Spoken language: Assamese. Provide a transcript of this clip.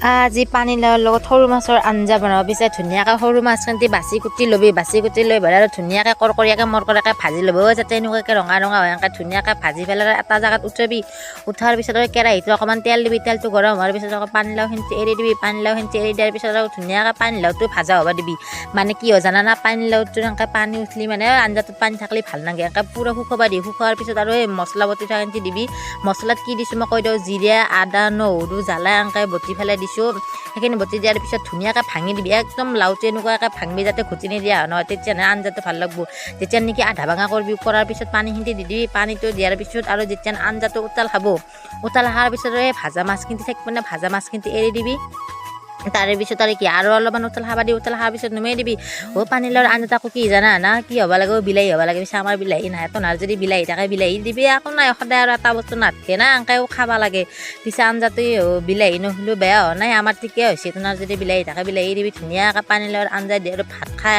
আজি পানীলাওৰ লগত সৰু মাছৰ আঞ্জা বনাব বিচাৰে ধুনীয়াকৈ সৰু মাছখিনি বাছি কুটি ল'বি বাছি কুটি লৈ পেলাই আৰু ধুনীয়াকৈ কৰকৰীয়াকৈ মৰকৰীয়াকৈ ভাজি ল'ব যাতে এনেকুৱাকৈ ৰঙা ৰঙা হয় এনেকৈ ধুনীয়াকৈ ভাজি পেলাই এটা জেগাত উঠাবি উঠাৰ পিছত আৰু কেৰাহীটো অকণমান তেল দিবি তেলটো গৰম হোৱাৰ পিছত আকৌ পানীলাওখিনি এৰি দিবি পানীলাওখিনি এৰি দিয়াৰ পিছত আৰু ধুনীয়াকৈ পানীলাওটো ভাজা হ'ব দিবি মানে কি হয় জানানা পানীলাওটো এনেকৈ পানী উঠলি মানে আঞ্জাটোত পানী থাকলি ভাল নালাগে এনেকৈ পূৰা শুকাবা দি শুকোৱাৰ পিছত আৰু এই মছলা বটি থকাখিনি দিবি মছলাত কি দিছোঁ মই কৈ দিওঁ জিৰা আদা নহৰু জ্বালা এনেকৈ বটি পেলাই দিছোঁ সেইখিনি বটি দিয়াৰ পিছত ধুনীয়াকৈ ভাঙি দিবি একদম লাওটো এনেকুৱাকৈ ভাঙবি যাতে ঘুটি নিদিয়া নহয় তেতিয়াহে আঞ্জাটো ভাল লাগব যেতিয়া নেকি আধা ভাঙা কৰবি কৰাৰ পিছত পানীখিনি দি দিবি পানীটো দিয়াৰ পিছত আৰু যেতিয়া আঞ্জাটো উতাল খাব উতাল অহাৰ পিছত এই ভাজা মাছখিনি থাকিব না ভাজা মাছখিনি এৰি দিবি তাৰে পিছত আৰু কি আৰু অলপমান উতাল খাবা দি উতাল খোৱাৰ পিছত নমাই দিবি পানীলাওৰ আঞ্জাত আকৌ কি জানা না কি হ'ব লাগে বিলাহী হ'ব লাগে পিছে আমাৰ বিলাহী নাই তোনাৰ যদি বিলাহী থাকে বিলাহী দিবি আকৌ নাই সদায় আৰু এটা বস্তু নাথাকে না এনেকৈও খাব লাগে পিছে আঞ্জাটো বিলাহী নহ'লেও বেয়া হোৱা নাই আমাৰ ঠিকে হৈছে তোনাৰ যদি বিলাহী থাকে বিলাহী দিবি ধুনীয়াকৈ পানীলাওৰ আঞ্জা দি আৰু ভাত খাই